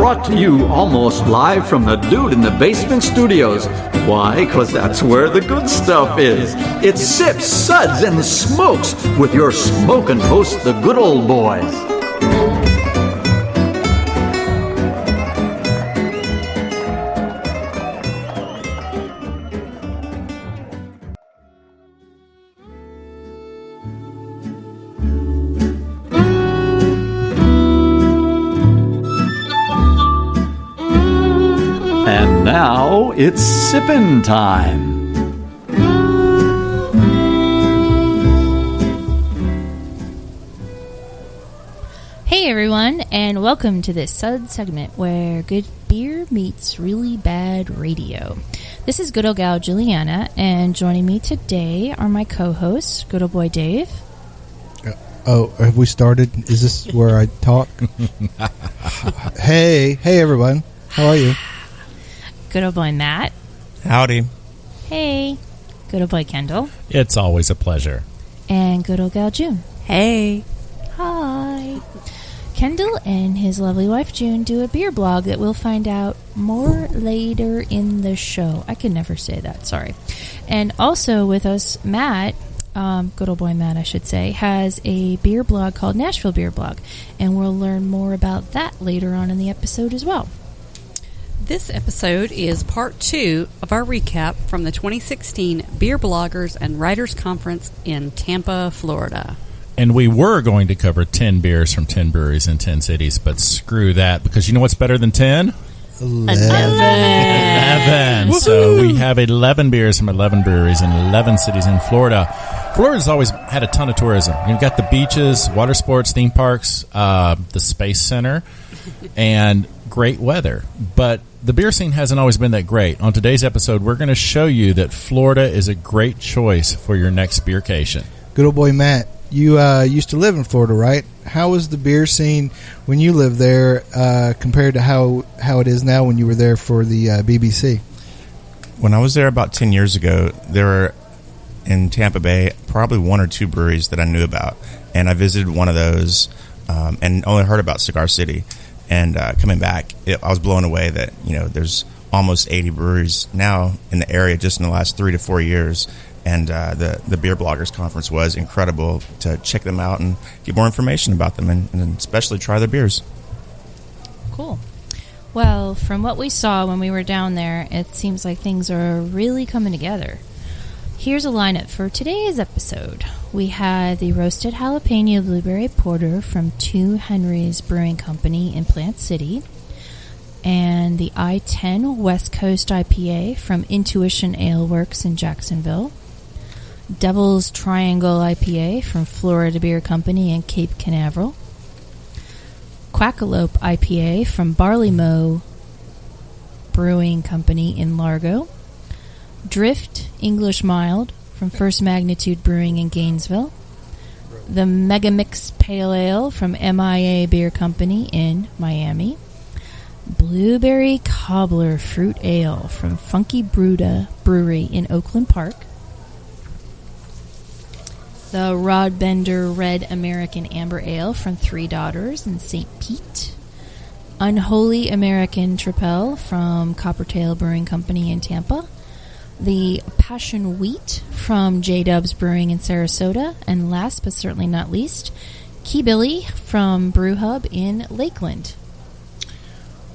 brought to you almost live from the Dude in the Basement Studios. Why? Because that's where the good stuff is. It's Sips, Suds, and Smokes with your smoking host, the good old boys. And now it's sippin' time. Hey everyone, and welcome to this Suds segment where good beer meets really bad radio. This is good old gal Julieanna, and joining me today are my co-hosts, good old boy Dave. Oh, have we started? Is this where I talk? Hey everyone, how are you? Good old boy Matt. Howdy. Hey. Good old boy Kendall. It's always a pleasure. And good old gal June. Hey. Hi. Kendall and his lovely wife June do a beer blog that we'll find out more later in the show. I can never say that, sorry. And also with us, Matt, good old boy Matt I should say, has a beer blog called Nashville Beer Blog. And we'll learn more about that later on in the episode as well. This episode is part 2 of our recap from the 2016 Beer Bloggers and Writers Conference in Tampa, Florida. And we were going to cover 10 beers from 10 breweries in 10 cities, but screw that, because you know what's better than 10? 11. So we have 11 beers from 11 breweries in 11 cities in Florida. Florida's always had a ton of tourism. You've got the beaches, water sports, theme parks, the Space Center, and great weather. But the beer scene hasn't always been that great. On today's episode, we're going to show you that Florida is a great choice for your next beercation. Good old boy Matt, you used to live in Florida, right? How was the beer scene when you lived there compared to how it is now when you were there for the BBC? When I was there about 10 years ago, there were in Tampa Bay probably one or two breweries that I knew about. And I visited one of those and only heard about Cigar City. And coming back, I was blown away that, there's almost 80 breweries now in the area just in the last 3 to 4 years. And the Beer Bloggers Conference was incredible to check them out and get more information about them and especially try their beers. Cool. Well, from what we saw when we were down there, it seems like things are really coming together. Here's a lineup for today's episode. We had the Roasted Jalapeno Blueberry Porter from 2 Henry's Brewing Company in Plant City, and the I-10 West Coast IPA from Intuition Ale Works in Jacksonville, Devil's Triangle IPA from Florida Beer Company in Cape Canaveral, Quackalope IPA from Barley Brewing Company in Largo, Drift English Mild from First Magnitude Brewing in Gainesville, the Mega Mix Pale Ale from MIA Beer Company in Miami, Blueberry Cobbler Fruit Ale from Funky Brewery in Oakland Park, the Rod Bender Red American Amber Ale from Three Daughters in St. Pete, Unholy American Tripel from Coppertail Brewing Company in Tampa, the Passion Wheat from J-Dubs Brewing in Sarasota, and last but certainly not least, Key Billy from Brew Hub in Lakeland.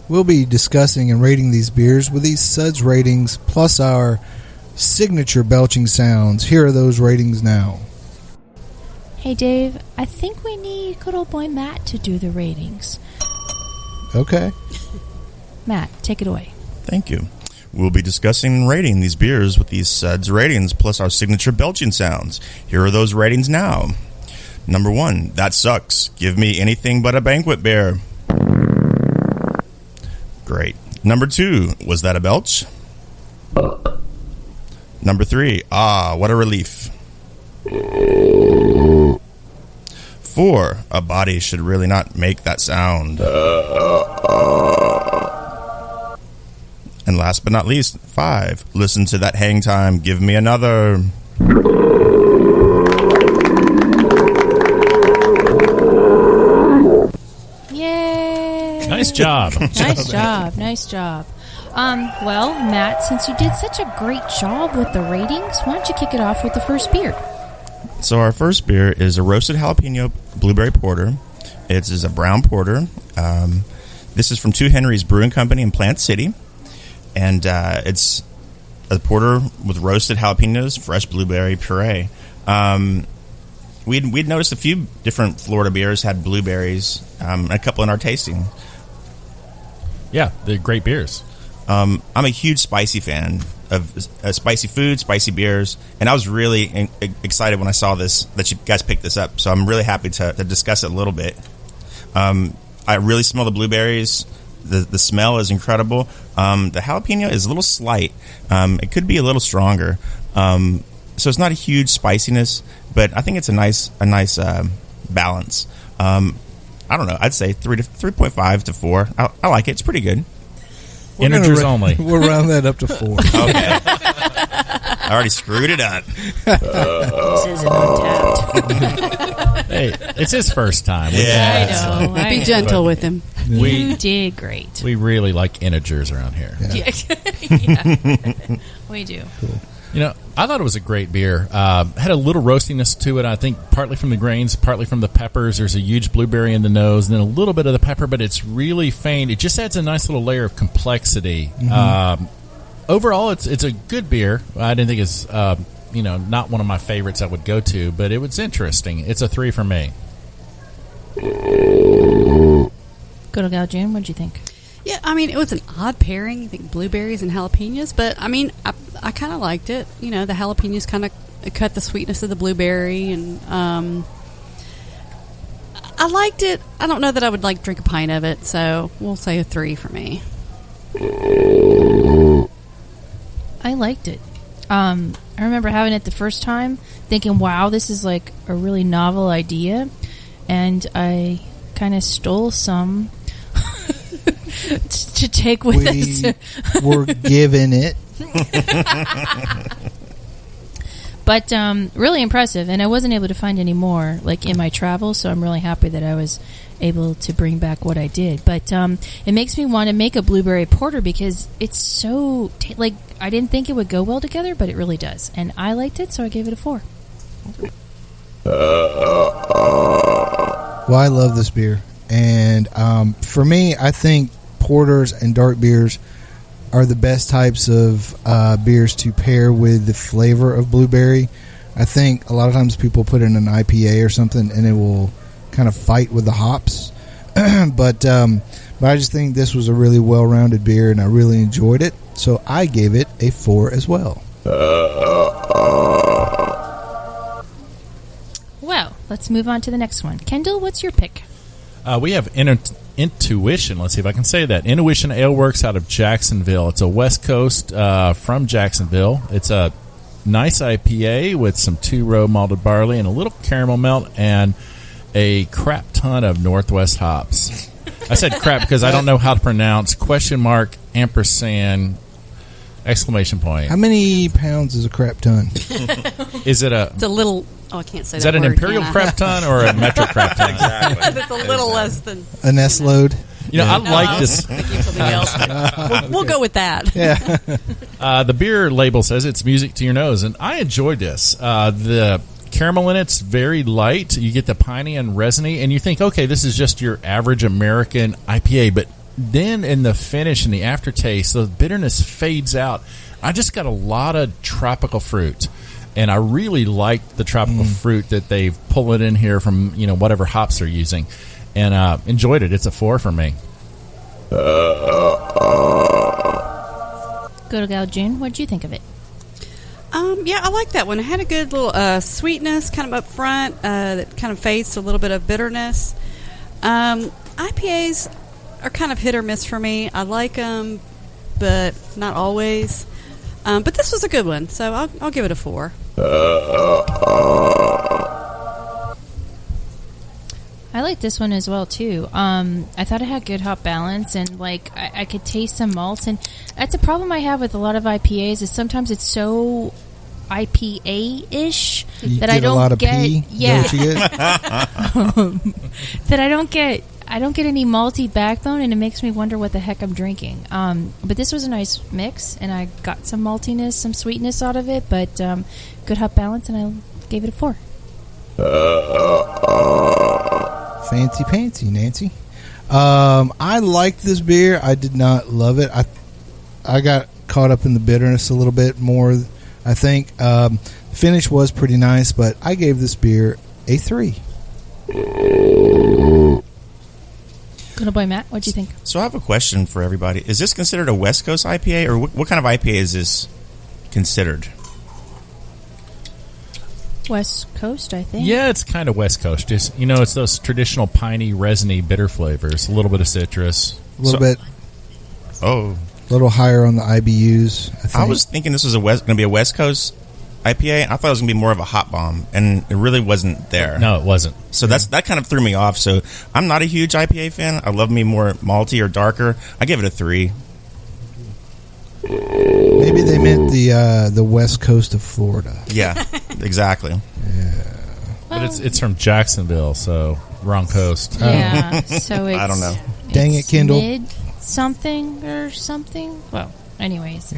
We'll be discussing and rating these beers with these Suds ratings plus our signature belching sounds. Here are those ratings now. Hey Dave, I think we need good old boy Matt to do the ratings. Okay. Matt, take it away. Thank you. We'll be discussing and rating these beers with these Suds ratings plus our signature belching sounds. Here are those ratings now. Number 1, that sucks. Give me anything but a banquet beer. Great. Number 2, was that a belch? Number 3, what a relief. 4, a body should really not make that sound. And last but not least, 5, listen to that hang time, give me another. Yay! Nice job. Nice job. Well, Matt, since you did such a great job with the ratings, why don't you kick it off with the first beer? So our first beer is a roasted jalapeno blueberry porter. It is a brown porter. This is from Two Henry's Brewing Company in Plant City. And it's a porter with roasted jalapenos, fresh blueberry puree. We'd noticed a few different Florida beers had blueberries, a couple in our tasting. Yeah, they're great beers. I'm a huge spicy fan of spicy food, spicy beers, and I was really excited when I saw this, that you guys picked this up. So I'm really happy to discuss it a little bit. I really smell the blueberries. The smell is incredible. The jalapeno is a little slight. It could be a little stronger. So it's not a huge spiciness, but I think it's a nice balance. I don't know. I'd say 3.5 to 4. I like it. It's pretty good. Integers only. We'll round that up to 4. Okay. I already screwed it up. This isn't Untapped. Hey, it's his first time. Yeah. I know. Be gentle with him. You did great. We really like integers around here. Yeah. We do. Cool. You know, I thought it was a great beer. Had a little roastiness to it, I think, partly from the grains, partly from the peppers. There's a huge blueberry in the nose, and then a little bit of the pepper, but it's really faint. It just adds a nice little layer of complexity. Overall, it's a good beer. I didn't think it's, not one of my favorites I would go to, but it was interesting. It's a 3 for me. Good old gal June, what'd you think? Yeah, I mean, it was an odd pairing. I think blueberries and jalapenos, but I mean, I kind of liked it. You know, the jalapenos kind of cut the sweetness of the blueberry, and I liked it. I don't know that I would drink a pint of it, so we'll say a 3 for me. I liked it. I remember having it the first time, thinking, wow, this is like a really novel idea, and I kind of stole some to take with us. We're given it. But really impressive, and I wasn't able to find any more in my travels, so I'm really happy that I was able to bring back what I did. But it makes me want to make a blueberry porter because it's so I didn't think it would go well together, but it really does, and I liked it, so I gave it a 4. Well, I love this beer, and for me, I think porters and dark beers are the best types of beers to pair with the flavor of blueberry. I think a lot of times people put in an IPA or something and it will kind of fight with the hops. but I just think this was a really well-rounded beer and I really enjoyed it. So I gave it a 4 as well. Well, let's move on to the next one. Kendall, what's your pick? We have Intuition. Let's see if I can say that. Intuition Ale Works out of Jacksonville. It's a West Coast from Jacksonville. It's a nice IPA with some 2-row malted barley and a little caramel melt and a crap ton of Northwest hops. I said crap because I don't know how to pronounce $!ampersand exclamation point. How many pounds is a crap ton? Is it It's a little... Oh, I can't say that. Is that an word, imperial crap ton or a metric crap ton? Exactly. It's a little less than... A nest load? You know, I like this. Thinking of something else. We'll go with that. Yeah. The beer label says it's music to your nose, and I enjoyed this. The caramel in it's very light. You get the piney and resiny, and you think, okay, this is just your average American IPA, but then in the finish and the aftertaste, the bitterness fades out. I just got a lot of tropical fruit. And I really like the tropical fruit that they've pulled in here from, whatever hops they're using. And enjoyed it. It's a 4 for me. Good old gal June, what did you think of it? Yeah, I like that one. It had a good little sweetness kind of up front that kind of fades to a little bit of bitterness. IPAs are kind of hit or miss for me. I like them, but not always. But this was a good one, so I'll give it a 4. I like this one as well too. I thought it had good hop balance, and I could taste some malts, and that's a problem I have with a lot of IPAs. Is sometimes it's so IPA-ish that I don't get. Pee? Yeah, Is that what you get? that I don't get I don't get any malty backbone, and it makes me wonder what the heck I'm drinking. But this was a nice mix, and I got some maltiness, some sweetness out of it, but good hop balance, and I gave it a 4. Fancy pantsy, Nancy. I liked this beer. I did not love it. I got caught up in the bitterness a little bit more, I think. Finish was pretty nice, but I gave this beer a 3. Good boy, Matt. What'd you think? So I have a question for everybody. Is this considered a West Coast IPA, or what kind of IPA is this considered? West Coast, I think. Yeah, it's kind of West Coast. Just, it's those traditional piney, resiny, bitter flavors. A little bit of citrus. A little bit. Oh. A little higher on the IBUs, I think. I was thinking this was going to be a West Coast IPA. I thought it was going to be more of a hot bomb, and it really wasn't there. No, it wasn't. So that kind of threw me off. So I'm not a huge IPA fan. I love me more malty or darker. I give it a 3. Maybe they meant the west coast of Florida. Yeah, exactly. Yeah. But it's from Jacksonville, so wrong coast. Yeah, so it's... I don't know. Dang it, Kendall. Mid-something or something? Well, anyways.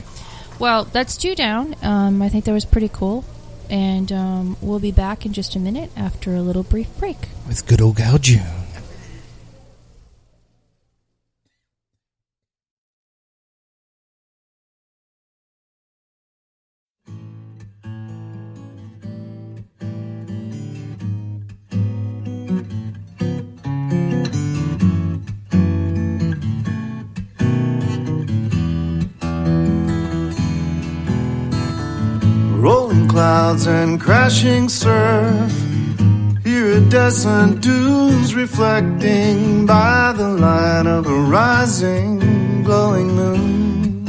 Well, that's 2 down. I think that was pretty cool. And we'll be back in just a minute after a little brief break. With good old gal June. Rolling clouds and crashing surf. Iridescent dunes reflecting by the light of a rising, glowing moon.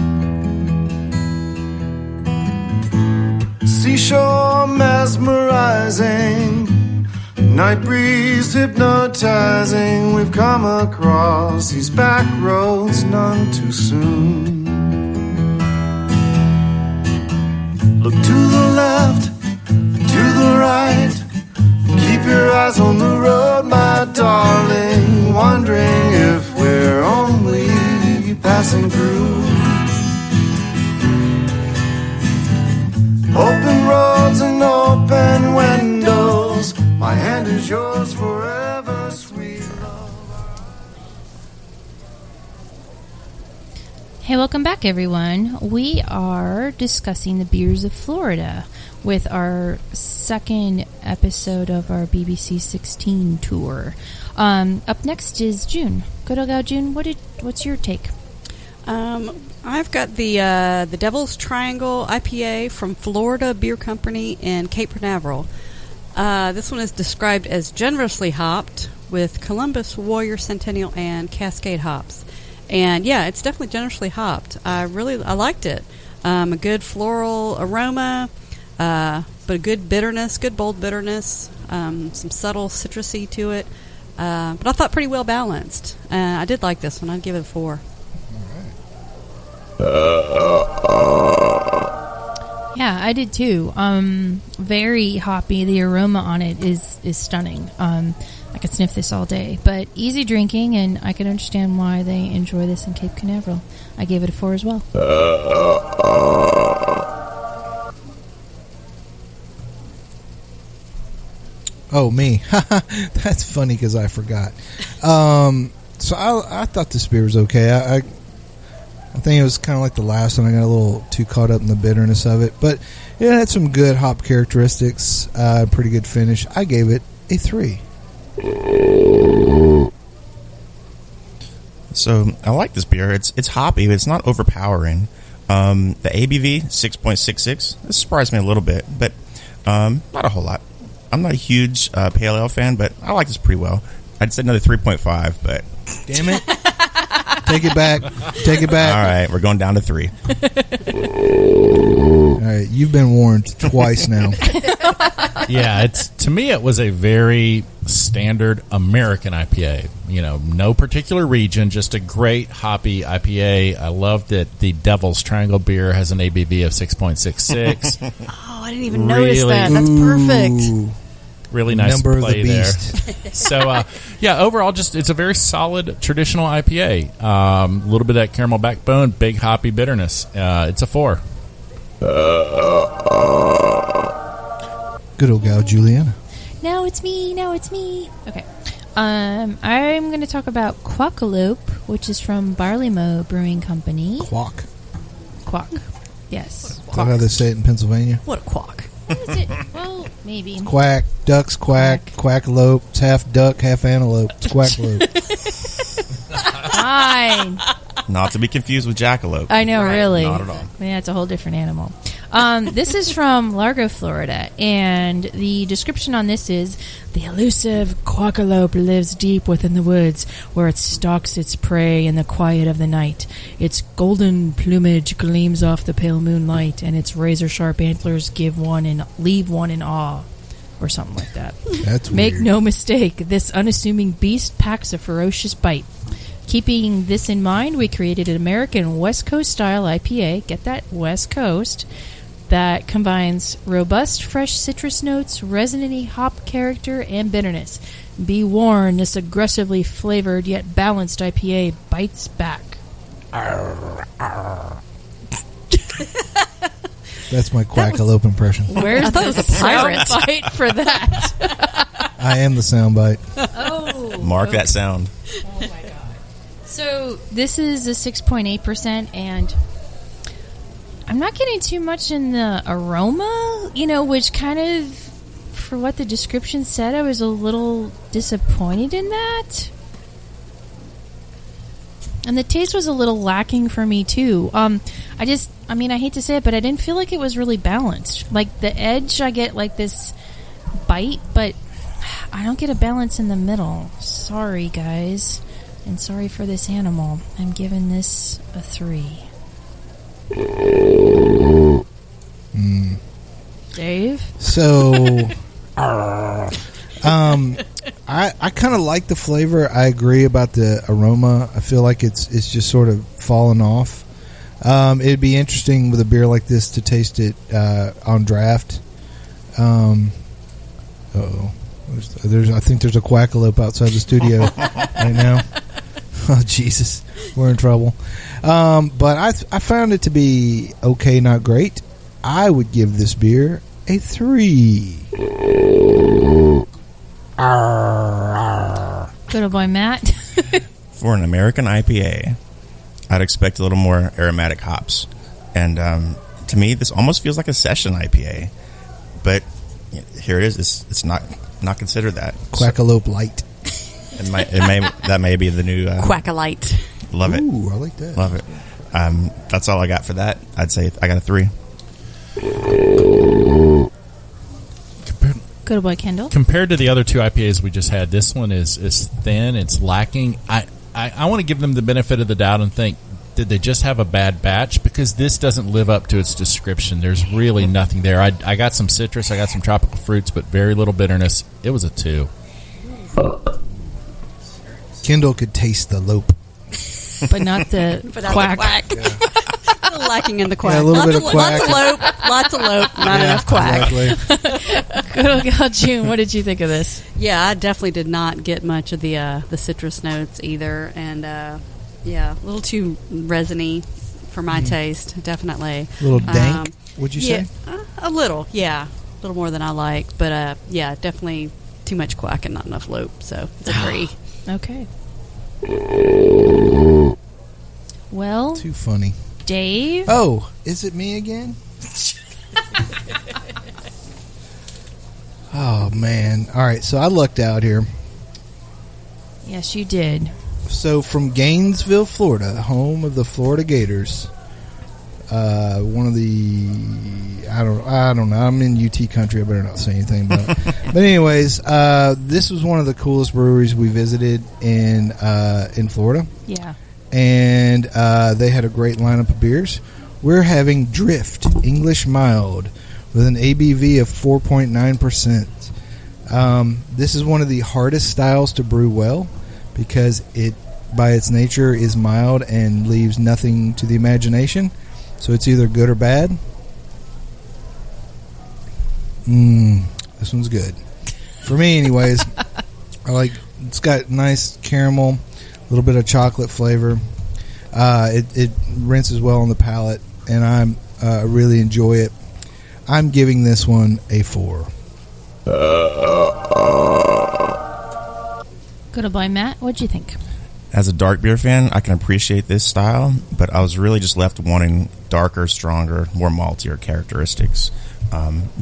Seashore mesmerizing, night breeze hypnotizing. We've come across these back roads none too soon. Look to the left, to the right. Keep your eyes on the road, my darling. Wondering if we're only passing through. Open roads and open windows. My hand is yours forever, sweet love. Hey, welcome back, everyone. We are discussing the beers of Florida with our second episode of our BBC 16 tour. Up next is June. Good old gal June, what's your take? I've got the Devil's Triangle IPA from Florida Beer Company in Cape Canaveral. This one is described as generously hopped with Columbus, Warrior, Centennial, and Cascade hops. And yeah, it's definitely generously hopped. I liked it. A good floral aroma, but a good bitterness, good bold bitterness, some subtle citrusy to it. But I thought pretty well balanced. I did like this one. I'd give it a 4. Yeah, I did too. Very hoppy. The aroma on it is stunning. I could sniff this all day, but easy drinking, and I can understand why they enjoy this in Cape Canaveral. I gave it a 4 as well. Oh, me. That's funny because I forgot. So I thought this beer was okay. I think it was kind of like the last one. I got a little too caught up in the bitterness of it, but it had some good hop characteristics, pretty good finish. I gave it a 3. So I like this beer. It's hoppy, but it's not overpowering. The ABV 6.66. This surprised me a little bit, but not a whole lot. I'm not a huge pale ale fan, but I like this pretty well. I'd say another 3.5, but damn it, take it back. All right, we're going down to 3. All right, you've been warned twice now. Yeah, to me it was a very standard American IPA. No particular region, just a great hoppy IPA. I love that the Devil's Triangle beer has an ABV of 6.66. Oh, I didn't even notice that. That's perfect. Really nice Number of the play there. beast. So, overall, it's a very solid traditional IPA. A little bit of that caramel backbone, big hoppy bitterness. It's a 4. Good old gal, Julieanna. Now it's me. Okay. I'm going to talk about Quackalope, which is from Barley Brewing Company. Quack. Quack. Yes. Is that how they say it in Pennsylvania? What a quack. What is it? Well, maybe. Quack. Ducks quack. Quackalope. It's half duck, half antelope. It's Quackalope. Fine. Not to be confused with jackalope. I know, really. Not at all. Yeah, it's a whole different animal. This is from Largo, Florida, and the description on this is, the elusive quackalope lives deep within the woods, where it stalks its prey in the quiet of the night. Its golden plumage gleams off the pale moonlight, and its razor-sharp antlers leave one in awe, or something like that. That's Make weird. no mistake, this unassuming beast packs a ferocious bite. Keeping this in mind, we created an American West Coast style IPA, get that, West Coast, that combines robust, fresh citrus notes, resiny hop character, and bitterness. Be warned, this aggressively flavored yet balanced IPA bites back. That's my Quackalope impression. Where's I thought the it was a pirate. soundbite for that? I am the soundbite. Oh, Mark that sound. Oh my god. So this is a 6.8%, and I'm not getting too much in the aroma, which kind of, for what the description said, I was a little disappointed in that. And the taste was a little lacking for me too. I hate to say it, but I didn't feel like it was really balanced. Like the edge, I get like this bite, but I don't get a balance in the middle. Sorry, guys. And sorry for this animal. I'm giving this a 3. Dave? So, I kind of like the flavor. I agree about the aroma. I feel like it's just sort of fallen off. It'd be interesting with a beer like this to taste it on draft. I think there's a Quackalope outside the studio right now. Oh, Jesus. We're in trouble. But I found it to be okay, not great. I would give this beer a 3. Good old boy, Matt. For an American IPA, I'd expect a little more aromatic hops. And to me, this almost feels like a session IPA. But here it is. It's not considered that. Quackalope Light. That may be the new Quackalite. Love it. Ooh, I like that. Love it. That's all I got for that. I'd say I got a 3. Good old boy, Kendall. Compared to the other two IPAs we just had, this one is thin. It's lacking. I want to give them the benefit of the doubt and think, did they just have a bad batch? Because this doesn't live up to its description. There's really nothing there. I got some citrus, I got some tropical fruits, but very little bitterness. It was a 2. Kendall could taste the lope. But not the quack. A little lacking in the quack. Yeah, a little bit of quack. Lots of lope, not enough quack. Exactly. Good old gal, June. What did you think of this? Yeah, I definitely did not get much of the citrus notes either, and a little too resiny for my taste. Definitely A little dank, would you say? A little more than I like, but definitely too much quack and not enough lope. So it's a 3. Okay. Well, Too funny. Dave. Oh, is it me again? Oh, man. All right, so I lucked out here. Yes, you did. So from Gainesville, Florida, home of the Florida Gators, one of the I don't know. I'm in UT country. I better not say anything about it. But anyways, this was one of the coolest breweries we visited in Florida. Yeah. And they had a great lineup of beers. We're having Drift English Mild with an ABV of 4.9%. This is one of the hardest styles to brew well because it, by its nature, is mild and leaves nothing to the imagination. So it's either good or bad. This one's good. For me, anyways, it's got nice caramel, a little bit of chocolate flavor. It rinses well on the palate, and I really enjoy it. I'm giving this one a 4. Good old boy, Matt. What'd you think? As a dark beer fan, I can appreciate this style, but I was really just left wanting darker, stronger, more maltier characteristics.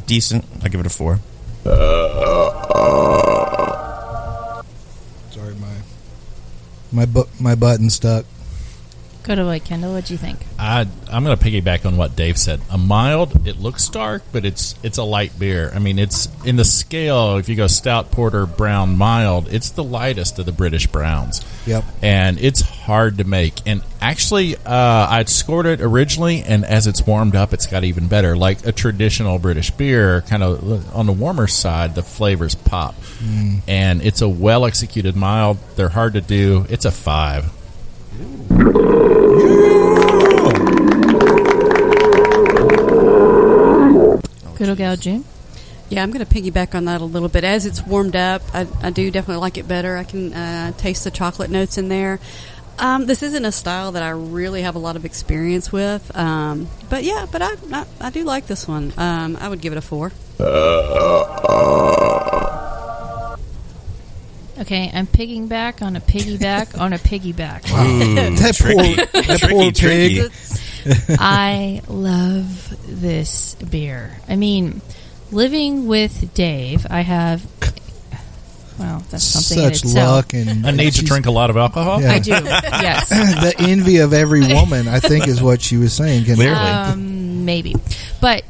Decent. I give it a 4. Sorry, my button stuck. Good old boy, Kendall. What'd you think? I'm going to piggyback on what Dave said. A mild, it looks dark, but it's a light beer. I mean, it's in the scale. If you go stout, porter, brown, mild, it's the lightest of the British browns. Yep. And it's hard to make. And actually, I'd scored it originally, and as it's warmed up, it's got even better. Like a traditional British beer, kind of on the warmer side, the flavors pop. And it's a well-executed mild. They're hard to do. It's a 5. Good old gal, June. Yeah, I'm going to piggyback on that a little bit. As it's warmed up, I do definitely like it better. I can taste the chocolate notes in there. This isn't a style that I really have a lot of experience with. But I do like this one. I would give it a 4. Okay, I'm piggyback on a piggyback on a piggyback. That poor pig. I love this beer. I mean, living with Dave, I have... Well, that's something in Such itself. luck. And I need to drink a lot of alcohol. Yeah. I do, yes. The envy of every woman, I think, is what she was saying. Clearly. Maybe. But...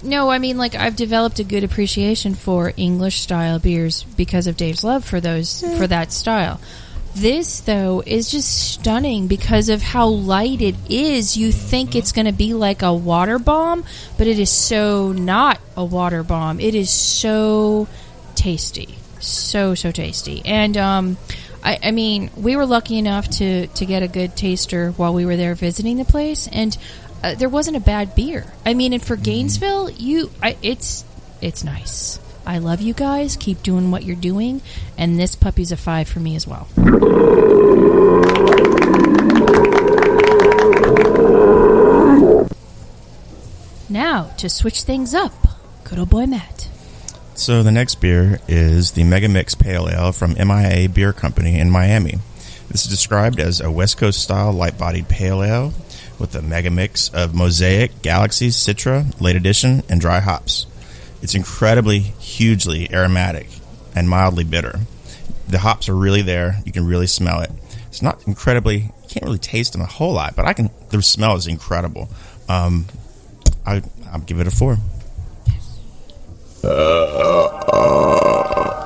No, I mean, like, I've developed a good appreciation for English-style beers because of Dave's love for that style. This, though, is just stunning because of how light it is. You think it's going to be like a water bomb, but it is so not a water bomb. It is so tasty. So tasty. And, I mean, we were lucky enough to get a good taster while we were there visiting the place, and... there wasn't a bad beer. I mean, and for Gainesville, it's nice. I love you guys. Keep doing what you're doing. And this puppy's a 5 for me as well. Now, to switch things up, good old boy Matt. So the next beer is the Mega Mix Pale Ale from MIA Beer Company in Miami. This is described as a West Coast style light-bodied pale ale with a mega mix of Mosaic, Galaxy, Citra, Late Edition, and dry hops. It's incredibly, hugely aromatic and mildly bitter. The hops are really there. You can really smell it. It's not incredibly... You can't really taste them a whole lot, but the smell is incredible. I'll give it a 4.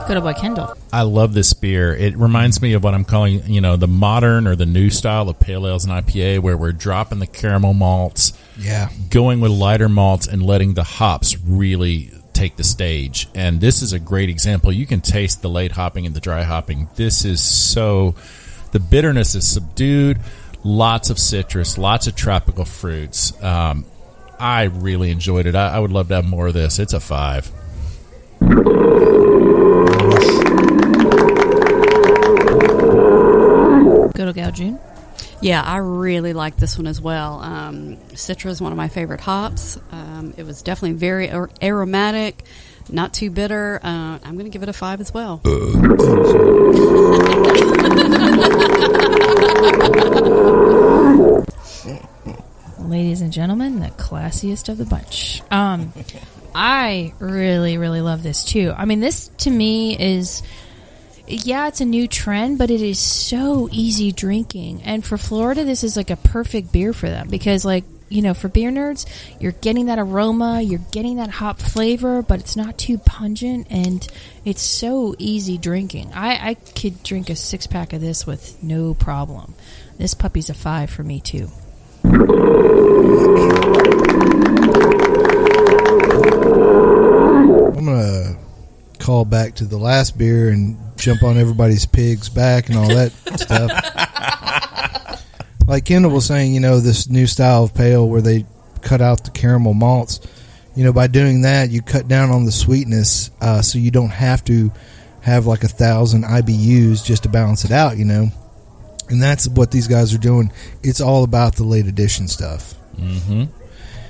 Good old boy Kendall. I love this beer. It reminds me of what I'm calling, the modern or the new style of pale ales and IPA, where we're dropping the caramel malts, going with lighter malts, and letting the hops really take the stage. And this is a great example. You can taste the late hopping and the dry hopping. This is the bitterness is subdued, lots of citrus, lots of tropical fruits. I really enjoyed it. I would love to have more of this. It's a 5. Good old gal June. Yeah, I really like this one as well. Citra is one of my favorite hops. It was definitely very aromatic, not too bitter. I'm going to give it a 5 as well. Ladies and gentlemen, the classiest of the bunch. I really, really love this too. I mean, this to me is... Yeah, it's a new trend, but it is so easy drinking. And for Florida, this is like a perfect beer for them because, like, for beer nerds, you're getting that aroma, you're getting that hop flavor, but it's not too pungent, and it's so easy drinking. I could drink a 6-pack of this with no problem. This puppy's a 5 for me, too. I'm going to call back to the last beer and jump on everybody's pig's back and all that stuff. Like Kendall was saying, this new style of pale where they cut out the caramel malts, by doing that, you cut down on the sweetness, so you don't have to have like 1,000 IBUs just to balance it out, And that's what these guys are doing. It's all about the late edition stuff. Mm-hmm.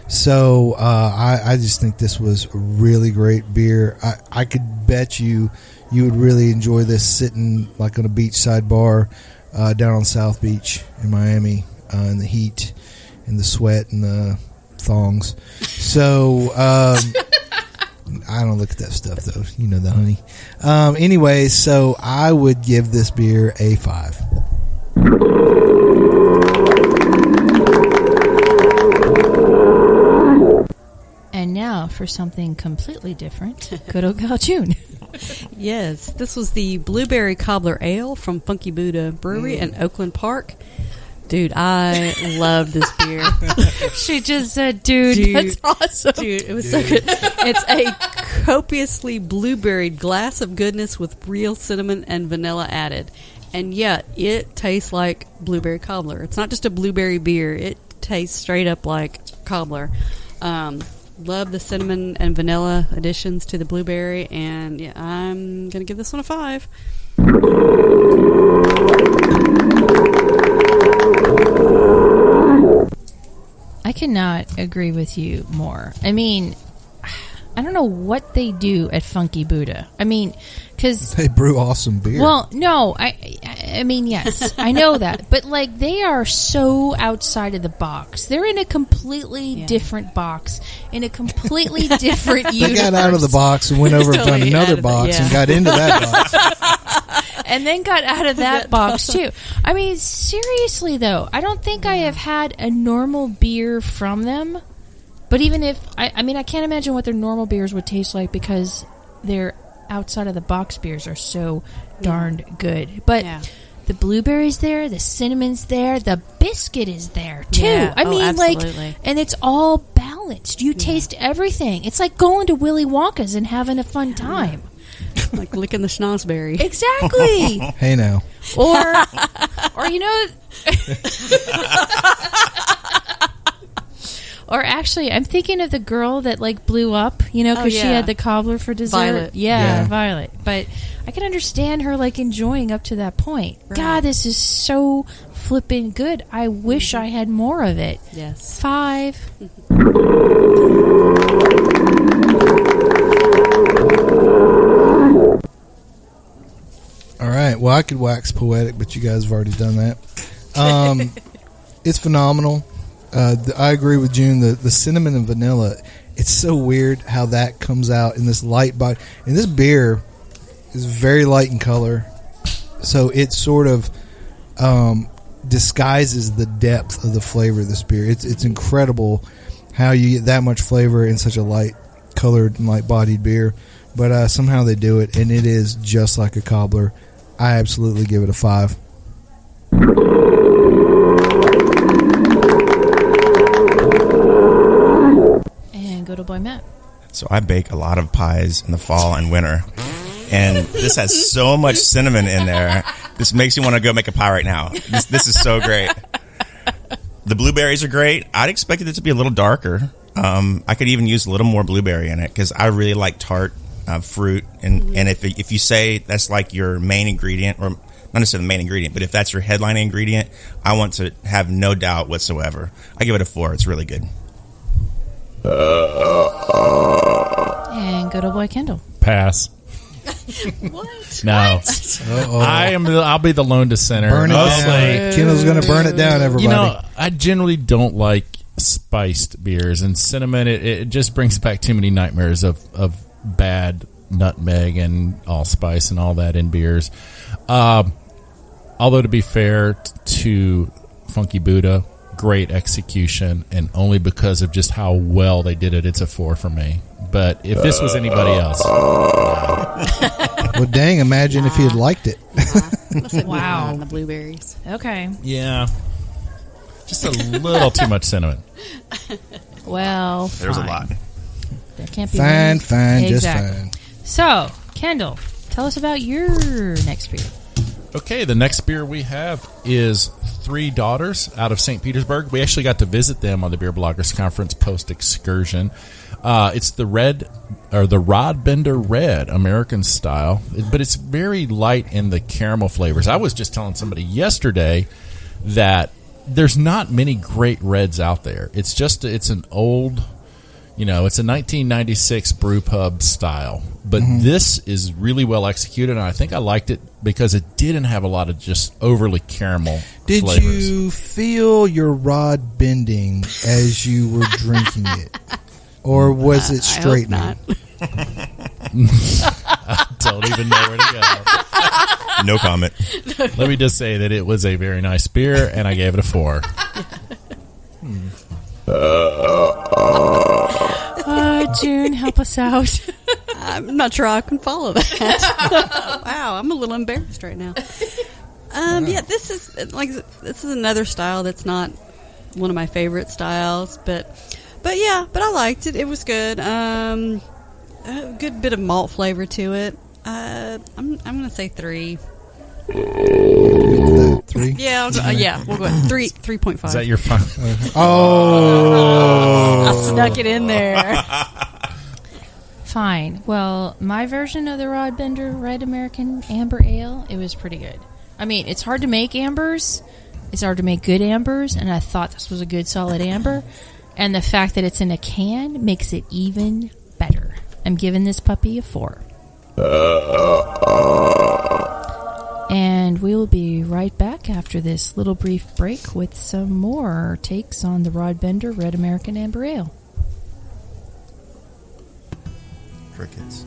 So I just think this was a really great beer. I could bet you would really enjoy this sitting like on a beachside bar down on South Beach in Miami in the heat and the sweat and the thongs. So I don't look at that stuff though. You know that, honey. Anyway, so I would give this beer a 5. And now for something completely different. Good old Gal June. Yes, this was the Blueberry Cobbler Ale from Funky Buddha Brewery in Oakland Park. Dude, I love this beer. She just said, dude, that's awesome. Dude, it was so good. It's a copiously blueberried glass of goodness with real cinnamon and vanilla added. And yet, it tastes like blueberry cobbler. It's not just a blueberry beer. It tastes straight up like cobbler. Love the cinnamon and vanilla additions to the blueberry. And yeah, I'm going to give this one a 5. I cannot agree with you more. I mean, I don't know what they do at Funky Buddha. I mean, because they brew awesome beer. Well, no, I mean, yes, I know that, but like they are so outside of the box. They're in a completely different box, in a completely different universe. They got out of the box and went over and found another box and got into that box. And then got out of that box too. I mean, seriously though, I don't think I have had a normal beer from them. But even if I mean, I can't imagine what their normal beers would taste like because their outside of the box beers are so darned good. But the blueberries there, the cinnamon's there, the biscuit is there too. Yeah. I mean, absolutely. like, and it's all balanced. You taste everything. It's like going to Willy Wonka's and having a fun time. Like licking the schnozberry. Exactly. Hey now. Or you know. Or actually, I'm thinking of the girl that like blew up, because she had the cobbler for dessert. Violet. Yeah, Violet. But I can understand her like enjoying up to that point. Right. God, this is so flippin' good. I wish I had more of it. Yes. 5. All right. Well, I could wax poetic, but you guys have already done that. It's phenomenal. I agree with June. The cinnamon and vanilla, it's so weird how that comes out in this light body. And this beer is very light in color, so it sort of disguises the depth of the flavor of this beer. It's incredible how you get that much flavor in such a light colored and light bodied beer. But somehow they do it, and it is just like a cobbler. I absolutely give it a 5. Good boy Matt. So I bake a lot of pies in the fall and winter, and this has so much cinnamon in there. This makes you want to go make a pie right now. This is so great. The blueberries are great. I'd expected it to be a little darker. I could even use a little more blueberry in it because I really like tart fruit. And if you say that's like your main ingredient, or not necessarily the main ingredient, but if that's your headline ingredient, I want to have no doubt whatsoever. I give it a 4. It's really good. And good old boy Kendall. Pass. What? No. What? I'll be the lone dissenter. Burn it down. Kendall's going to burn it down, everybody. I generally don't like spiced beers, and cinnamon, it just brings back too many nightmares of bad nutmeg and allspice and all that in beers. Although, to be fair to Funky Buddha, great execution, and only because of just how well they did it, it's a 4 for me. But if this was anybody else, well, dang! Imagine if he had liked it. Wow, on the blueberries. Okay. Yeah, just a little too much cinnamon. Well, there's a lot. There can't be fine, exactly. just fine. So, Kendall, tell us about your next beer. Okay, the next beer we have is Three Daughters out of St. Petersburg. We actually got to visit them on the Beer Bloggers Conference post-excursion. It's the Rod Bender Red American style, but it's very light in the caramel flavors. I was just telling somebody yesterday that there's not many great reds out there. It's an old, it's a 1996 brew pub style. But this is really well executed, and I think I liked it because it didn't have a lot of just overly caramel flavors. Did you feel your rod bending as you were drinking it? Or was it straightening? I hope I don't even know where to go. No comment. Let me just say that it was a very nice beer, and I gave it a 4. June, help us out. I'm not sure I can follow that. Wow, I'm a little embarrassed right now. This is another style that's not one of my favorite styles, but I liked it. It was good. A good bit of malt flavor to it. I'm going to say 3. 3? Yeah, we'll go with 3.5. Is that your fun? I snuck it in there. Fine. Well, my version of the Rod Bender Red American Amber Ale, it was pretty good. I mean, it's hard to make ambers. It's hard to make good ambers, and I thought this was a good, solid amber. And the fact that it's in a can makes it even better. I'm giving this puppy a 4. And we will be right back after this little brief break with some more takes on the Rod Bender Red American Amber Ale. Crickets.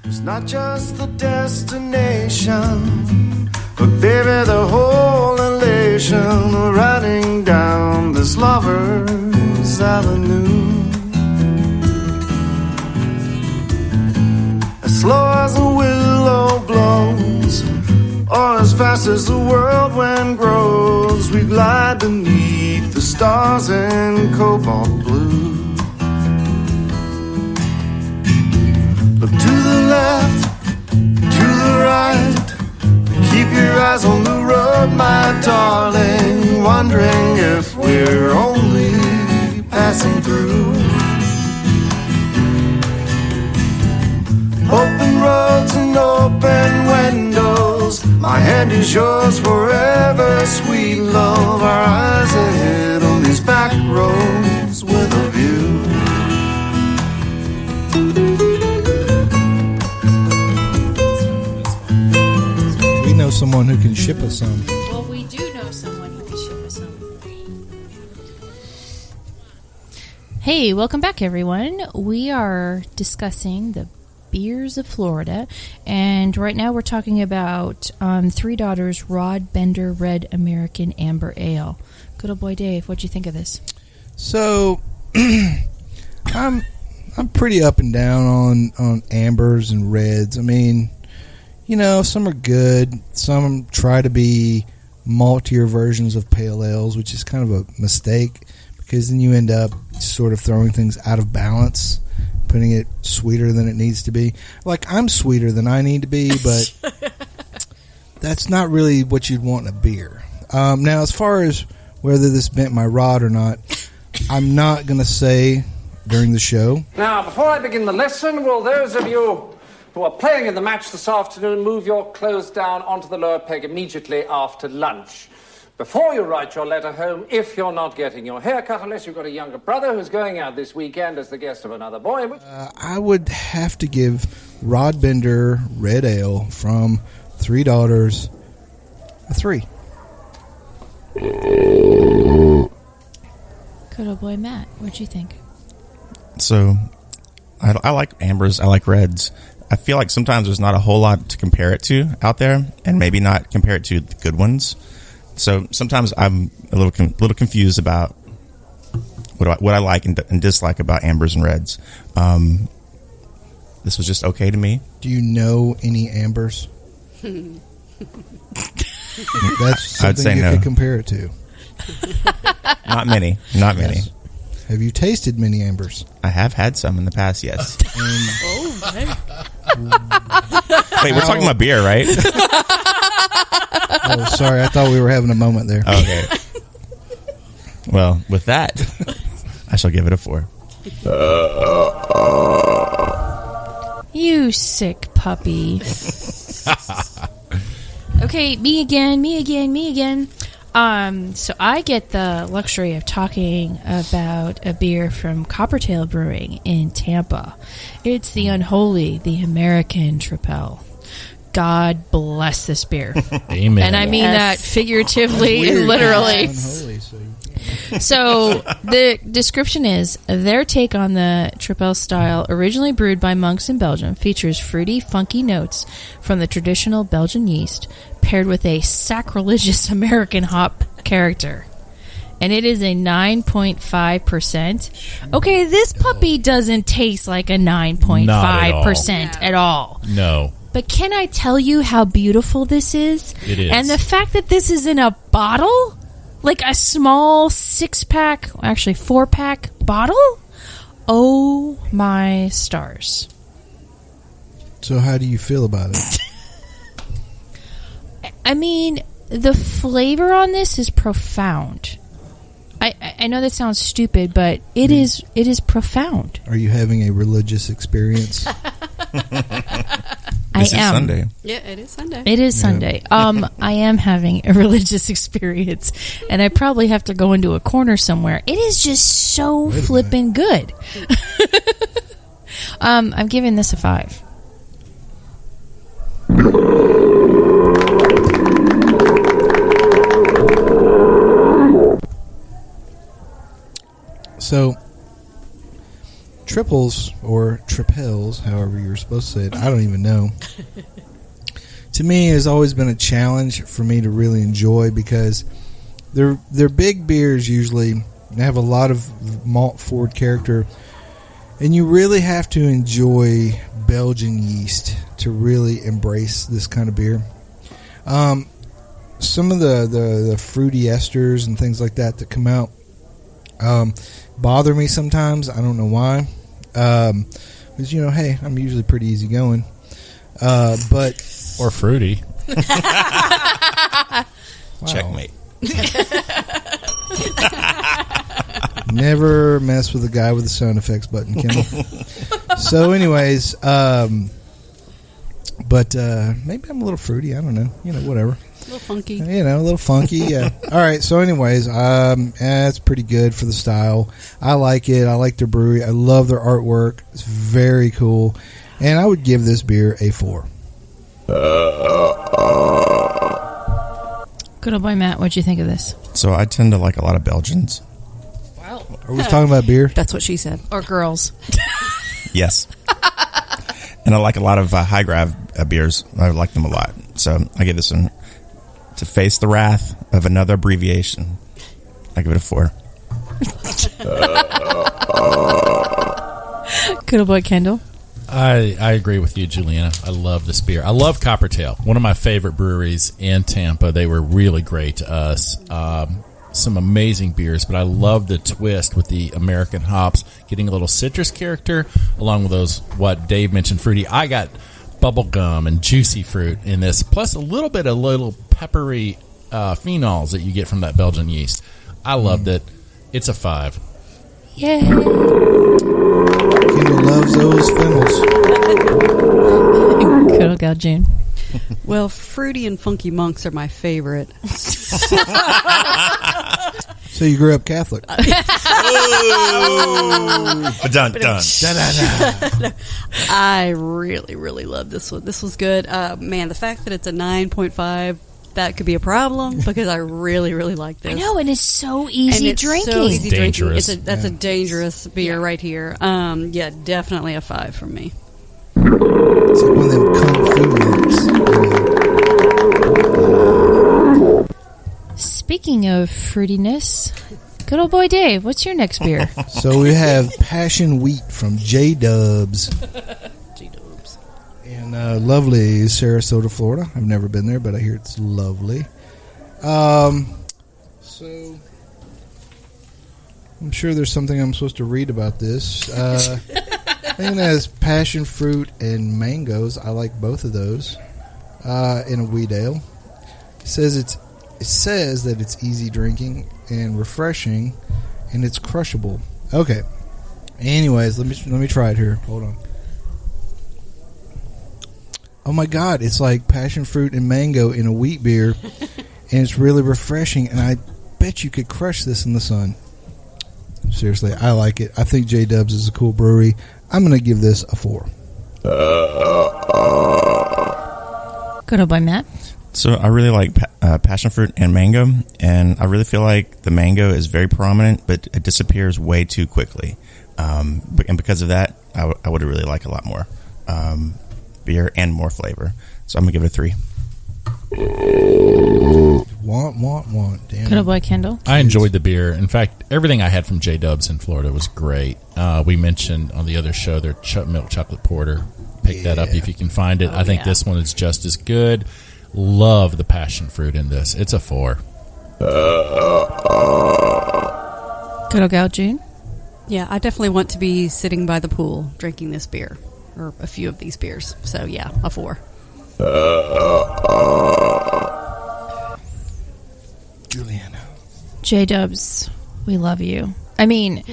It's not just the destination, but baby, the whole elation of riding down this lover's avenue. As slow as a willow blows, or as fast as the whirlwind grows, we glide beneath the stars in cobalt blue. Look to the left, to the right, keep your eyes on the road, my darling, wondering if we're only passing through. Open roads and open windows, my hand is yours forever, sweet love. Our eyes ahead on these back roads with a view. We know someone who can ship us some. Well, we do know someone who can ship us some. Hey, welcome back, everyone. We are discussing the beers of Florida, and right now we're talking about Three Daughters Rod Bender Red American Amber Ale. Good old boy Dave, what'd you think of this? So, I'm pretty up and down on ambers and reds. I mean, some are good. Some try to be maltier versions of pale ales, which is kind of a mistake because then you end up sort of throwing things out of balance, putting it sweeter than it needs to be. Like, I'm sweeter than I need to be, but that's not really what you'd want in a beer. Now, as far as whether this bent my rod or not, I'm not going to say during the show. Now, before I begin the lesson, will those of you who are playing in the match this afternoon move your clothes down onto the lower peg immediately after lunch? Before you write your letter home, if you're not getting your hair cut, unless you've got a younger brother who's going out this weekend as the guest of another boy. I would have to give Rod Bender Red Ale from Three Daughters a 3. Good old boy Matt, what'd you think? So, I like ambers. I like reds. I feel like sometimes there's not a whole lot to compare it to out there, and maybe not compare it to the good ones. So sometimes I'm a little confused about what I like and dislike about ambers and reds. This was just okay to me. Do you know any ambers? That's something you could compare it to. Not many. Yes. Have you tasted many ambers? I have had some in the past, yes. Wait, we're talking about beer, right? Oh, sorry. I thought we were having a moment there. Okay. Well, with that, I shall give it a 4. You sick puppy. Okay, me again. So I get the luxury of talking about a beer from Coppertail Brewing in Tampa. It's the Unholy, the American Tripel. God bless this beer. Amen. And I mean that figuratively and literally. Unholy, so you can't. So the description is, their take on the Tripel style, originally brewed by monks in Belgium, features fruity, funky notes from the traditional Belgian yeast, paired with a sacrilegious American hop character. And it is a 9.5%. Okay, this puppy doesn't taste like a 9.5% at all. No. But can I tell you how beautiful this is? It is. And the fact that this is in a bottle, like a small 6-pack, actually 4-pack bottle? Oh my stars. So how do you feel about it? I mean, the flavor on this is profound. I know that sounds stupid, but it is profound. Are you having a religious experience? This is Sunday. Yeah, it is Sunday. It is Sunday. I am having a religious experience, and I probably have to go into a corner somewhere. It is just so flippin' good. I'm giving this a 5. So, triples or tripels, however you're supposed to say it, I don't even know. To me, it has always been a challenge for me to really enjoy because they're big beers usually. They have a lot of malt forward character, and you really have to enjoy Belgian yeast to really embrace this kind of beer. Some of the fruity esters and things like that come out bother me sometimes. I don't know why. Because, hey, I'm usually pretty easygoing. But Or fruity. wow. Checkmate. Never mess with a guy with the sound effects button, Kendall. So, anyways, but maybe I'm a little fruity. I don't know. Whatever. A little funky. A little funky. Yeah. All right. So, anyways, it's pretty good for the style. I like it. I like their brewery. I love their artwork. It's very cool. And I would give this beer a 4. Good old boy Matt, what'd you think of this? So I tend to like a lot of Belgians. Wow. Are we talking about beer? That's what she said. Or girls. Yes. And I like a lot of high grav beers. I like them a lot. So I give this one, to face the wrath of another abbreviation, I give it a 4. Good old boy Kendall. I agree with you, Juliana. I love this beer. I love Coppertail, one of my favorite breweries in Tampa. They were really great to us. Some amazing beers, but I love the twist with the American hops, getting a little citrus character, along with those, what Dave mentioned, fruity. I got bubble gum and juicy fruit in this, plus a little peppery phenols that you get from that Belgian yeast. I loved it. It's a 5. Yay. Kendall loves those phenols. Good old gal June. Well, fruity and funky monks are my favorite. So you grew up Catholic. Dun, dun. I really, really love this one. This was good. Man, the fact that it's a 9.5, that could be a problem because I really, really like this. I know, and it's so easy and it's drinking. So easy Dangerous. drinking. That's a dangerous beer right here. Yeah, definitely a 5 from me. It's like one of them kung fu monks. Speaking of fruitiness, good old boy Dave, what's your next beer? So we have Passion Wheat from J-Dubs. J-Dubs. In lovely Sarasota, Florida. I've never been there, but I hear it's lovely. So I'm sure there's something I'm supposed to read about this. And it has passion fruit and mangoes. I like both of those in a wheat ale. It says that it's easy drinking and refreshing, and it's crushable. Okay. Anyways, let me try it here. Hold on. Oh my God! It's like passion fruit and mango in a wheat beer, and it's really refreshing. And I bet you could crush this in the sun. Seriously, I like it. I think J Dubs is a cool brewery. I'm going to give this a 4. Good old boy, Matt. So I really like passion fruit and mango, and I really feel like the mango is very prominent, but it disappears way too quickly. And because of that, I would really like a lot more beer and more flavor. So I'm going to give it a 3. Want. Damn. Good old boy, Kendall. I enjoyed the beer. In fact, everything I had from J Dubs in Florida was great. We mentioned on the other show their milk chocolate porter. Pick that up if you can find it. I think this one is just as good. Love the passion fruit in this. It's a 4. Good old gal, June. Yeah, I definitely want to be sitting by the pool drinking this beer, or a few of these beers. So, yeah, a 4. Julieanna. J-Dubs, we love you. I mean,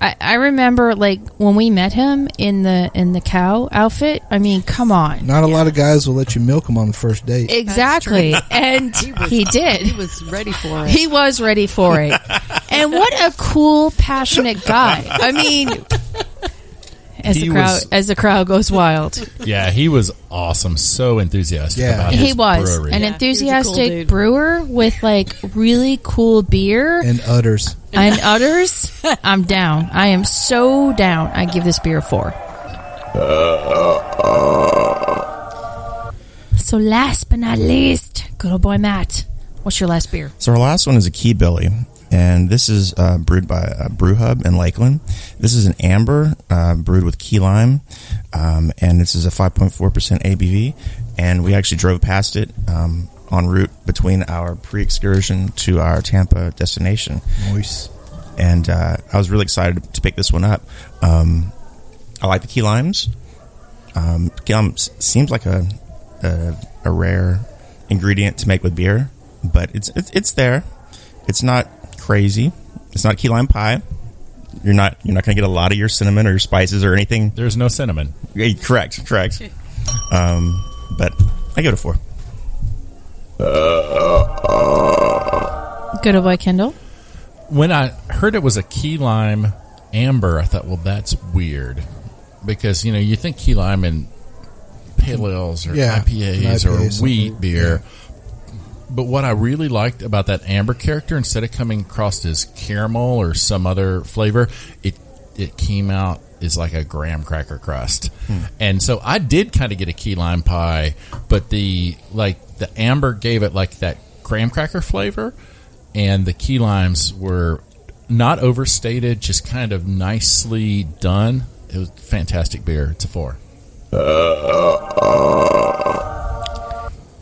I remember, like, when we met him in the cow outfit. I mean, come on. Not a lot of guys will let you milk them on the first date. Exactly. And he did. He was ready for it. He was ready for it. And what a cool, passionate guy. I mean, as the crowd goes wild. Yeah, he was awesome. So enthusiastic about his He was. brewery. An Yeah, enthusiastic he was a cool dude. brewer with, like, really cool beer. And udders. And udders, I'm down. I am so down. I give this beer a 4. So last but not least, good old boy Matt. What's your last beer? So our last one is a Key Billy, and this is brewed by Brew Hub in Lakeland. This is an amber brewed with key lime, and this is a 5.4% ABV. And we actually drove past it en route between our pre-excursion to our Tampa destination. Nice. And I was really excited to pick this one up. I like the key limes. Key lime seems like a rare ingredient to make with beer, but it's there. It's not crazy. It's not key lime pie. You're not going to get a lot of your cinnamon or your spices or anything. There's no cinnamon. Yeah, correct. But I give it a 4. Good old boy Kendall. When I heard it was a key lime amber, I thought, well, that's weird. Because, you think key lime in pale ales or IPAs or wheat beer. Yeah. But what I really liked about that amber character, instead of coming across as caramel or some other flavor, it came out as like a graham cracker crust. And so I did kind of get a key lime pie, but the amber gave it like that graham cracker flavor, and the key limes were not overstated, just kind of nicely done. It was fantastic beer. It's a 4.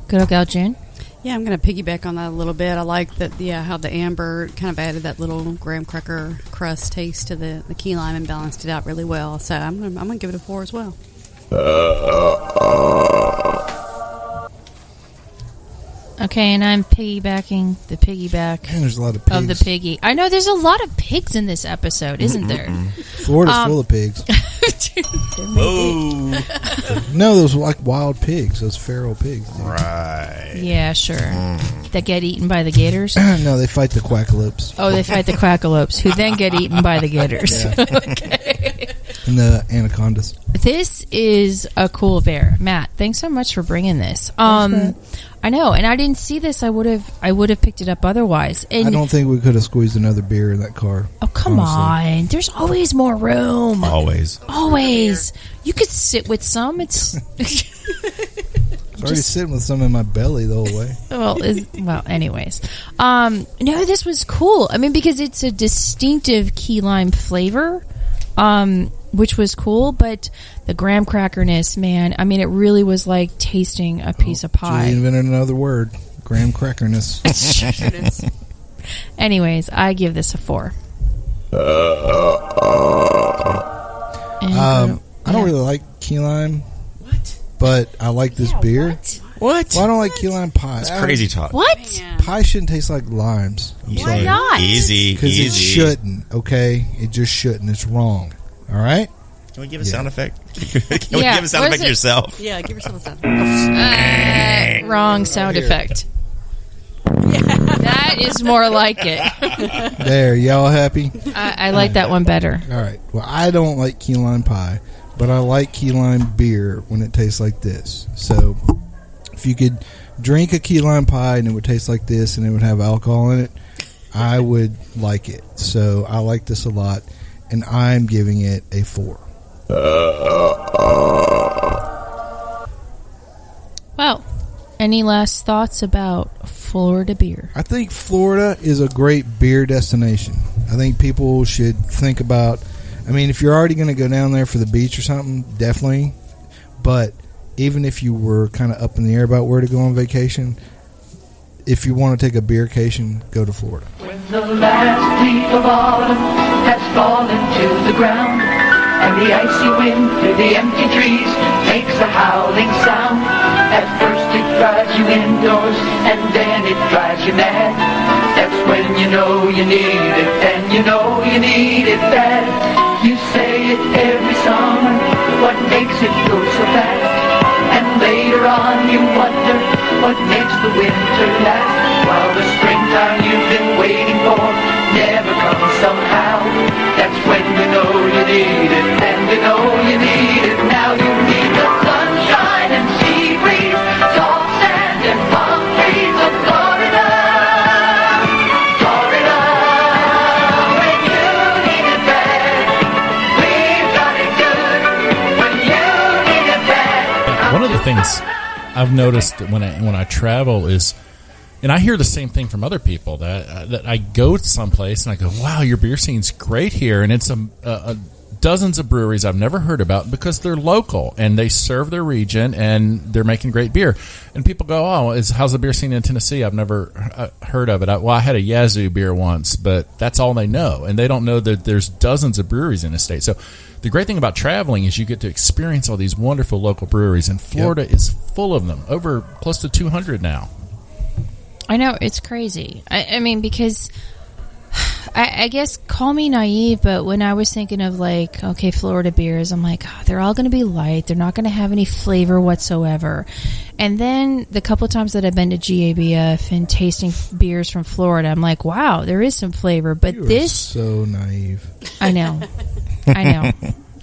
Good old gal June. Yeah, I'm going to piggyback on that a little bit. I like that. Yeah, how the amber kind of added that little graham cracker crust taste to the key lime and balanced it out really well. So I'm going to give it a 4 as well. Okay, and I'm piggybacking the piggyback Man, there's a lot of pigs. of the piggy. I know there's a lot of pigs in this episode, isn't there? Florida's full of pigs. No, those were like wild pigs. Those feral pigs. Dude. Right. Yeah, sure. That get eaten by the gators? No, they fight the quackalopes. Oh, they fight the quackalopes, who then get eaten by the gators. Yeah. Okay. And the anacondas. This is a cool bear. Matt, thanks so much for bringing this. I know, and I didn't see this. I would have picked it up otherwise. And I don't think we could have squeezed another beer in that car. oh, come honestly. on. There's always more room. Always. Always. You could sit with some. It's It's already sitting with some in my belly the whole way. anyways. No, this was cool. I mean, because it's a distinctive key lime flavor, which was cool, but the graham crackerness, man, I mean, it really was like tasting a piece of pie. Julie invented another word. Graham crackerness. Anyways, I give this a 4. I don't really like key lime. What? But I like this beer. What? Well, I don't like key lime pie. That's crazy talk. What? Pie shouldn't taste like limes. Why not? Easy. Because it shouldn't, okay? It just shouldn't. It's wrong. All right? Can we give a sound effect? Can we give a sound effect yourself? Yeah, give yourself a sound effect. Wrong sound effect. That is more like it. There, y'all happy? I like that one better. All right. Well, I don't like key lime pie, but I like key lime beer when it tastes like this. So, if you could drink a key lime pie and it would taste like this and it would have alcohol in it, I would like it. So, I like this a lot, and I'm giving it a 4. Well, any last thoughts about Florida beer? I think Florida is a great beer destination. I think people should think about, I mean, if you're already going to go down there for the beach or something, definitely. But even if you were kind of up in the air about where to go on vacation, if you want to take a beercation, go to Florida. When the last leaf of autumn has fallen to the ground, and the icy wind through the empty trees makes a howling sound. At first it drives you indoors, and then it drives you mad. That's when you know you need it, and you know you need it bad. You say it every summer, what makes it go so fast? And later on you wonder what makes the winter last. While the springtime you've been waiting for never comes somehow. That's when you know you need it, and you know you need it. Now you need the sunshine and sea breeze, soft sand and palm trees of Florida. Florida, when you need it bad, we've got it good. When you need it bad. One of the things I've noticed when I travel is, and I hear the same thing from other people, that I go to someplace and I go, wow, your beer scene's great here, and it's dozens of breweries I've never heard about because they're local and they serve their region and they're making great beer. And people go, oh, how's the beer scene in Tennessee? I've never heard of it. I had a Yazoo beer once, but that's all they know, and they don't know that there's dozens of breweries in the state. So the great thing about traveling is you get to experience all these wonderful local breweries, and Florida is full of them, over close to 200 now. I know, it's crazy. I mean, because I guess, call me naive, but when I was thinking of, like, okay, Florida beers, I'm like, oh, they're all going to be light. They're not going to have any flavor whatsoever. And then the couple times that I've been to GABF and tasting beers from Florida, I'm like, wow, there is some flavor. But You're so naive. I know.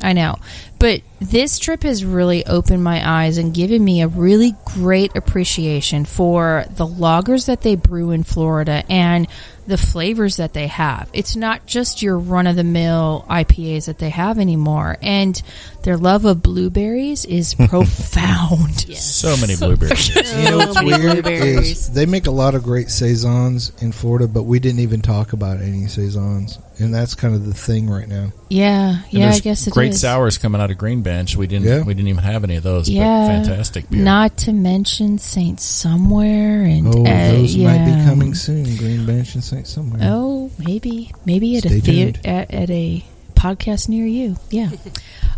I know. But this trip has really opened my eyes and given me a really great appreciation for the lagers that they brew in Florida and the flavors that they have. It's not just your run-of-the-mill IPAs that they have anymore. And their love of blueberries is profound. Yes. So many blueberries. You know what's weird is they make a lot of great saisons in Florida, but we didn't even talk about any saisons. And that's kind of the thing right now. Yeah, I guess it is. Great sours coming out of Green Bench. We didn't even have any of those. Yeah, but fantastic beer. Not to mention Saint Somewhere and those might be coming soon. Green Bench and Saint Somewhere. Oh, maybe at Stay a tuned. at a podcast near you. Yeah.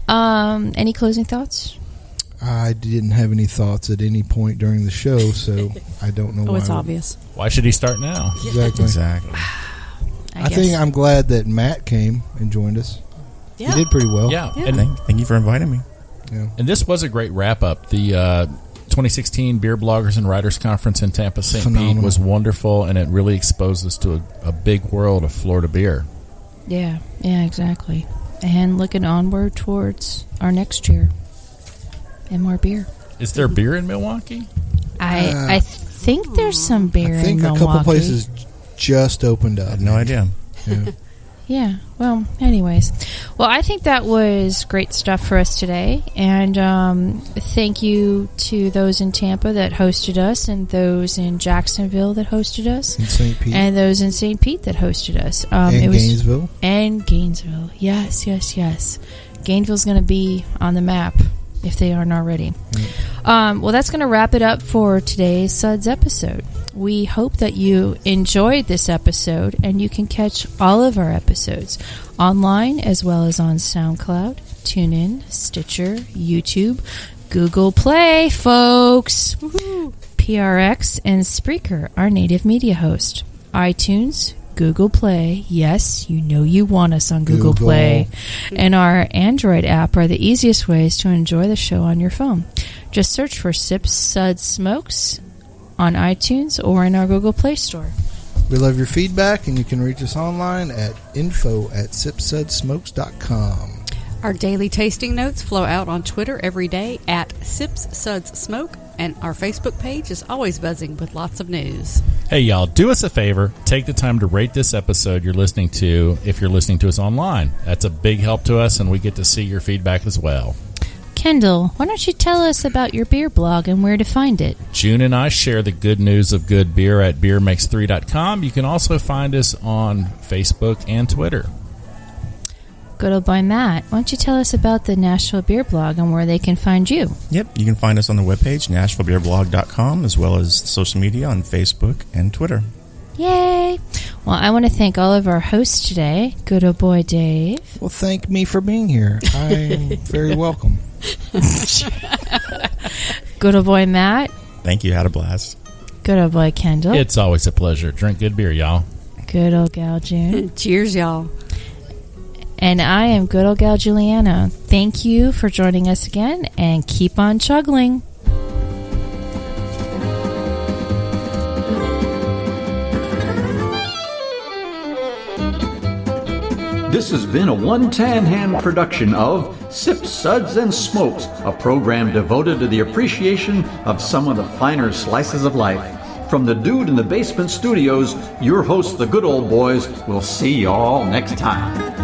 Any closing thoughts? I didn't have any thoughts at any point during the show, so I don't know why. Oh, it's obvious. Why should he start now? Exactly. I think I'm glad that Matt came and joined us. Yeah. He did pretty well. Yeah. And thank you for inviting me. Yeah. And this was a great wrap-up. The 2016 Beer Bloggers and Writers Conference in Tampa, St. Pete was wonderful, and it really exposed us to a big world of Florida beer. Yeah, exactly. And looking onward towards our next year and more beer. Is there beer in Milwaukee? I think there's some beer in Milwaukee. I think a couple places just opened up. I had no idea. Yeah. Yeah, well, anyways. Well, I think that was great stuff for us today. And thank you to those in Tampa that hosted us, and those in Jacksonville that hosted us. In St. Pete. And those in St. Pete that hosted us. Gainesville. And Gainesville. Yes. Gainesville's going to be on the map if they aren't already. Mm-hmm. Well, that's going to wrap it up for today's Suds episode. We hope that you enjoyed this episode, and you can catch all of our episodes online as well as on SoundCloud, TuneIn, Stitcher, YouTube, Google Play, folks. Woohoo. PRX and Spreaker, our native media host. iTunes, Google Play. Yes, you know you want us on Google Play. And our Android app are the easiest ways to enjoy the show on your phone. Just search for Sips, Suds, Smokes on iTunes or in our Google Play Store. We love your feedback, and you can reach us online at info@sipsudssmokes.com. Our daily tasting notes flow out on Twitter every day at Sips Suds Smoke, and our Facebook page is always buzzing with lots of news. Hey, y'all, do us a favor. Take the time to rate this episode you're listening to if you're listening to us online. That's a big help to us, and we get to see your feedback as well. Kendall, why don't you tell us about your beer blog and where to find it? June and I share the good news of good beer at beermakes3.com. You can also find us on Facebook and Twitter. Good old boy Matt, why don't you tell us about the Nashville Beer Blog and where they can find you? Yep, you can find us on the webpage, NashvilleBeerBlog.com, as well as social media on Facebook and Twitter. Yay! Well, I want to thank all of our hosts today. Good old boy Dave. Well, thank me for being here. I'm very welcome. Good old boy Matt. Thank you. Had a blast. Good old boy Kendall. It's always a pleasure. Drink good beer, y'all. Good old gal June. Cheers, y'all. And I am good old gal Julieanna. Thank you for joining us again, and keep on chuggling. This has been a One Tan Hand production of Sips, Suds, and Smokes, a program devoted to the appreciation of some of the finer slices of life. From the Dude in the Basement Studios, your hosts, the Good Old Boys, will see y'all next time.